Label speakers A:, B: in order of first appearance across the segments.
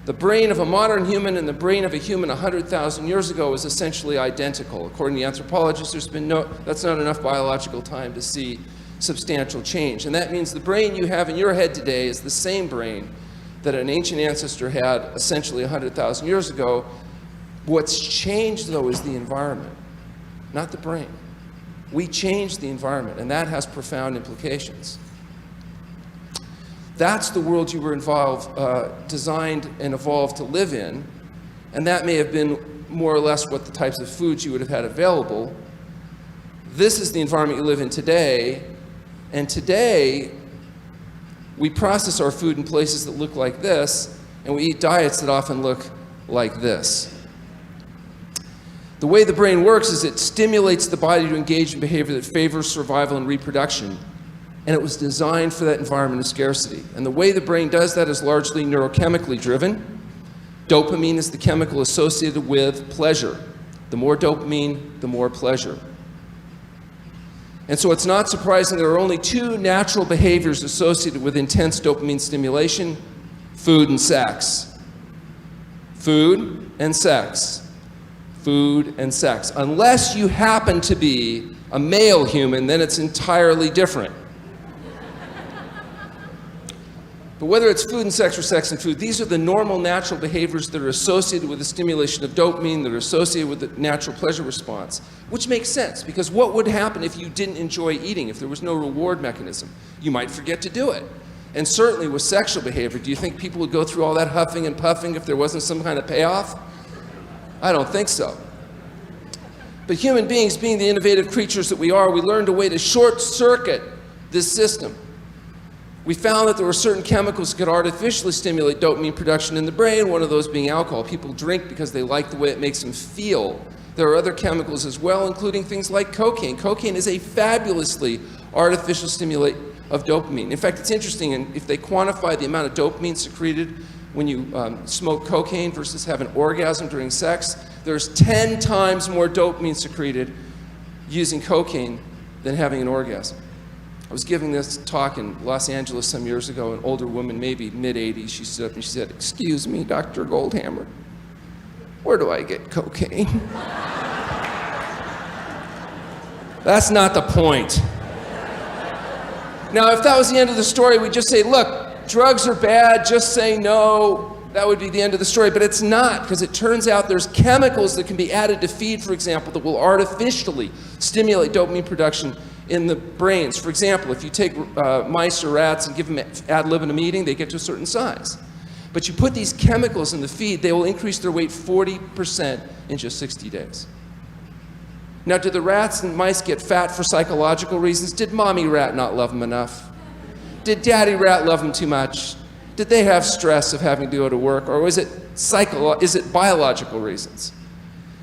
A: The brain of a modern human and the brain of a human 100,000 years ago is essentially identical. According to anthropologists, that's not enough biological time to see substantial change. And that means the brain you have in your head today is the same brain that an ancient ancestor had essentially 100,000 years ago. What's changed, though, is the environment, not the brain. We changed the environment, and that has profound implications. That's the world you were designed and evolved to live in, and that may have been more or less what the types of foods you would have had available. This is the environment you live in today, and today we process our food in places that look like this, and we eat diets that often look like this. The way the brain works is it stimulates the body to engage in behavior that favors survival and reproduction. And it was designed for that environment of scarcity. And the way the brain does that is largely neurochemically driven. Dopamine is the chemical associated with pleasure. The more dopamine, the more pleasure. And so it's not surprising there are only two natural behaviors associated with intense dopamine stimulation: food and sex. Food and sex. Food and sex. Unless you happen to be a male human, then it's entirely different. But whether it's food and sex or sex and food, these are the normal natural behaviors that are associated with the stimulation of dopamine, that are associated with the natural pleasure response, which makes sense, because what would happen if you didn't enjoy eating, if there was no reward mechanism? You might forget to do it. And certainly with sexual behavior, do you think people would go through all that huffing and puffing if there wasn't some kind of payoff? I don't think so. But human beings, being the innovative creatures that we are, we learned a way to short-circuit this system. We found that there were certain chemicals that could artificially stimulate dopamine production in the brain, one of those being alcohol. People drink because they like the way it makes them feel. There are other chemicals as well, including things like cocaine. Cocaine is a fabulously artificial stimulant of dopamine. In fact, it's interesting, and if they quantify the amount of dopamine secreted when you smoke cocaine versus have an orgasm during sex, there's 10 times more dopamine secreted using cocaine than having an orgasm. I was giving this talk in Los Angeles some years ago. An older woman, maybe mid-80s, she stood up and she said, "Excuse me, Dr. Goldhamer, where do I get cocaine?" That's not the point. Now, if that was the end of the story, we'd just say, look, drugs are bad, just say no. That would be the end of the story, but it's not, because it turns out there's chemicals that can be added to feed, for example, that will artificially stimulate dopamine production in the brains. For example, if you take mice or rats and give them ad libitum eating, they get to a certain size. But you put these chemicals in the feed, they will increase their weight 40% in just 60 days. Now, did the rats and mice get fat for psychological reasons? Did mommy rat not love them enough? Did daddy rat love them too much? Did they have stress of having to go to work? Or is it biological reasons?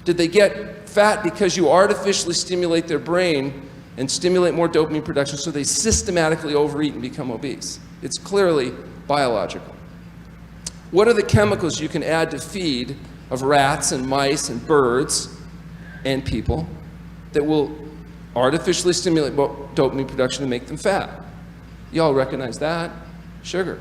A: Did they get fat because you artificially stimulate their brain and stimulate more dopamine production so they systematically overeat and become obese? It's clearly biological. What are the chemicals you can add to feed of rats and mice and birds and people that will artificially stimulate dopamine production and make them fat? You all recognize that? Sugar.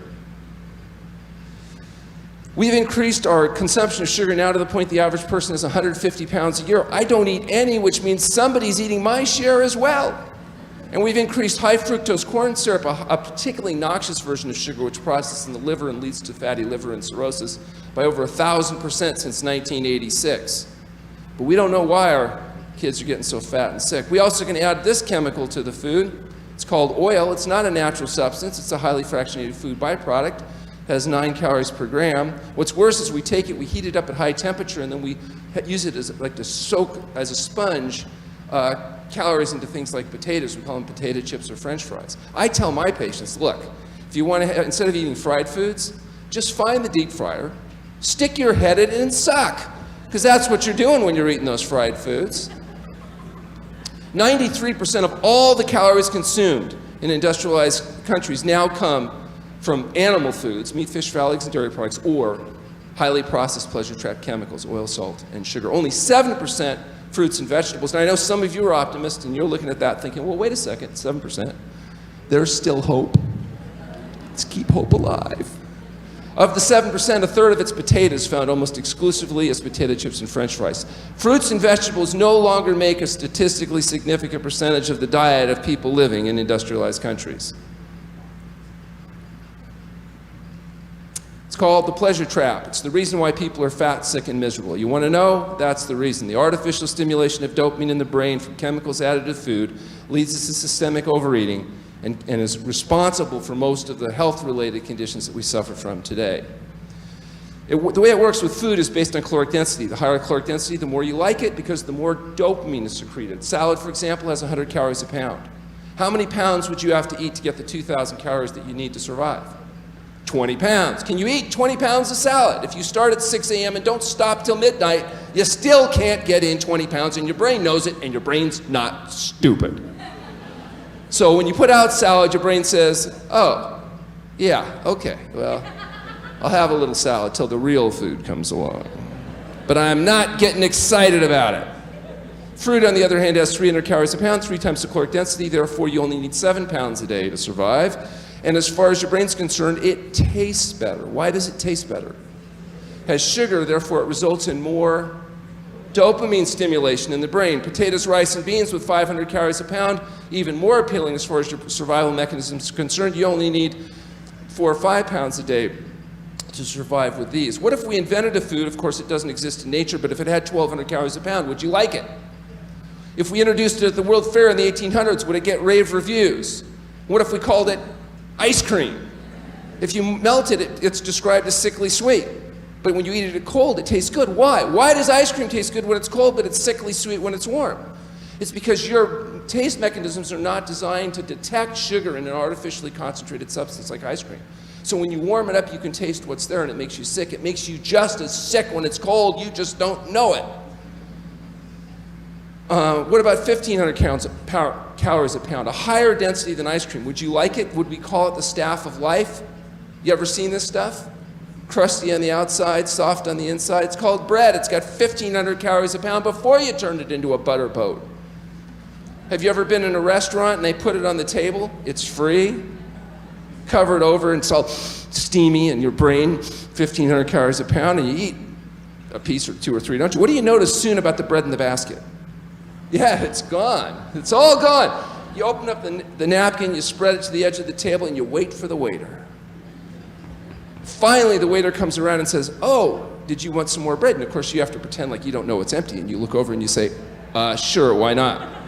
A: We've increased our consumption of sugar now to the point the average person is 150 pounds a year. I don't eat any, which means somebody's eating my share as well. And we've increased high fructose corn syrup, a particularly noxious version of sugar, which processes in the liver and leads to fatty liver and cirrhosis, by over 1,000% since 1986. But we don't know why our kids are getting so fat and sick. We also can add this chemical to the food. It's called oil. It's not a natural substance. It's a highly fractionated food byproduct. Has 9 calories per gram. What's worse is we take it, we heat it up at high temperature, and then we use it as like to soak as a sponge calories into things like potatoes. We call them potato chips or French fries. I tell my patients, look, if you want to, instead of eating fried foods, just find the deep fryer, stick your head in it and suck, because that's what you're doing when you're eating those fried foods. 93% of all the calories consumed in industrialized countries now come from animal foods, meat, fish, fowl, eggs, and dairy products, or highly processed pleasure-trap chemicals, oil, salt, and sugar. Only 7% fruits and vegetables. And I know some of you are optimists, and you're looking at that thinking, well, wait a second, 7%. There's still hope. Let's keep hope alive. Of the 7%, a third of it's potatoes, found almost exclusively as potato chips and French fries. Fruits and vegetables no longer make a statistically significant percentage of the diet of people living in industrialized countries. It's called the pleasure trap. It's the reason why people are fat, sick, and miserable. You want to know? That's the reason. The artificial stimulation of dopamine in the brain from chemicals added to food leads to systemic overeating and is responsible for most of the health-related conditions that we suffer from today. The way it works with food is based on caloric density. The higher caloric density, the more you like it, because the more dopamine is secreted. Salad, for example, has 100 calories a pound. How many pounds would you have to eat to get the 2,000 calories that you need to survive? 20 pounds. Can you eat 20 pounds of salad? If you start at 6 a.m. and don't stop till midnight, you still can't get in 20 pounds, and your brain knows it, and your brain's not stupid. So when you put out salad, your brain says, oh, yeah, okay, well, I'll have a little salad till the real food comes along. But I'm not getting excited about it. Fruit, on the other hand, has 300 calories a pound, 3 times the caloric density, therefore you only need 7 pounds a day to survive. And as far as your brain's concerned, it tastes better. Why does it taste better? It has sugar, therefore it results in more dopamine stimulation in the brain. Potatoes, rice, and beans with 500 calories a pound, even more appealing as far as your survival mechanisms are concerned. You only need 4 or 5 pounds a day to survive with these. What if we invented a food? Of course, it doesn't exist in nature, but if it had 1,200 calories a pound, would you like it? If we introduced it at the World Fair in the 1800s, would it get rave reviews? What if we called it ice cream? If you melt it, it's described as sickly sweet. But when you eat it cold, it tastes good. Why? Why does ice cream taste good when it's cold, but it's sickly sweet when it's warm? It's because your taste mechanisms are not designed to detect sugar in an artificially concentrated substance like ice cream. So when you warm it up, you can taste what's there, and it makes you sick. It makes you just as sick when it's cold. You just don't know it. What about 1,500 calories a pound? A higher density than ice cream. Would you like it? Would we call it the staff of life? You ever seen this stuff? Crusty on the outside, soft on the inside. It's called bread. It's got 1,500 calories a pound before you turn it into a butter boat. Have you ever been in a restaurant and they put it on the table? It's free, covered over, and it's all steamy in your brain, 1,500 calories a pound, and you eat a piece or 2 or 3, don't you? What do you notice soon about the bread in the basket? Yeah, it's gone. It's all gone. You open up the napkin, you spread it to the edge of the table, and you wait for the waiter. Finally, the waiter comes around and says, oh, did you want some more bread? And of course, you have to pretend like you don't know it's empty, and you look over and you say, sure, why not?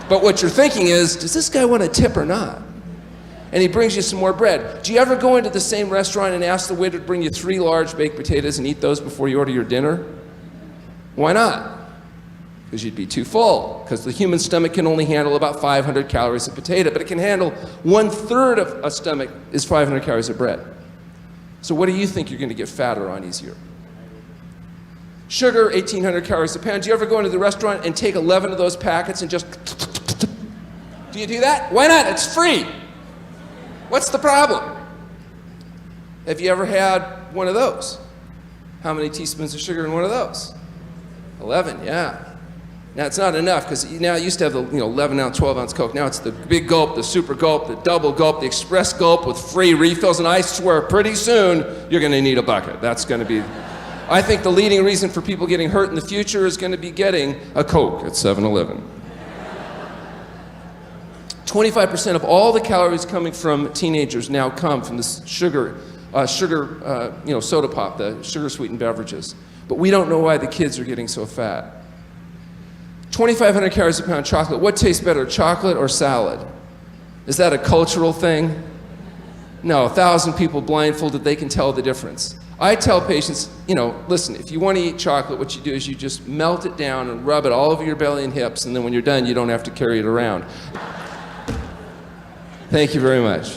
A: But what you're thinking is, does this guy want a tip or not? And he brings you some more bread. Do you ever go into the same restaurant and ask the waiter to bring you 3 large baked potatoes and eat those before you order your dinner? Why not? Because you'd be too full. Because the human stomach can only handle about 500 calories of potato, but it can handle 1/3 of a stomach is 500 calories of bread. So what do you think you're going to get fatter on easier? Sugar, 1,800 calories a pound. Do you ever go into the restaurant and take 11 of those packets and just... Do you do that? Why not? It's free. What's the problem? Have you ever had one of those? How many teaspoons of sugar in one of those? 11, yeah. Now it's not enough, because now it used to have the 11-ounce, 12-ounce Coke. Now it's the big gulp, the super gulp, the double gulp, the express gulp with free refills, and I swear pretty soon you're going to need a bucket. That's going to be... I think the leading reason for people getting hurt in the future is going to be getting a Coke at 7-Eleven. 25% of all the calories coming from teenagers now come from this sugar, soda pop, the sugar-sweetened beverages. But we don't know why the kids are getting so fat. 2,500 calories a pound chocolate. What tastes better, chocolate or salad? Is that a cultural thing? No, 1,000 people blindfolded, they can tell the difference. I tell patients, listen, if you want to eat chocolate, what you do is you just melt it down and rub it all over your belly and hips, and then when you're done, you don't have to carry it around. Thank you very much.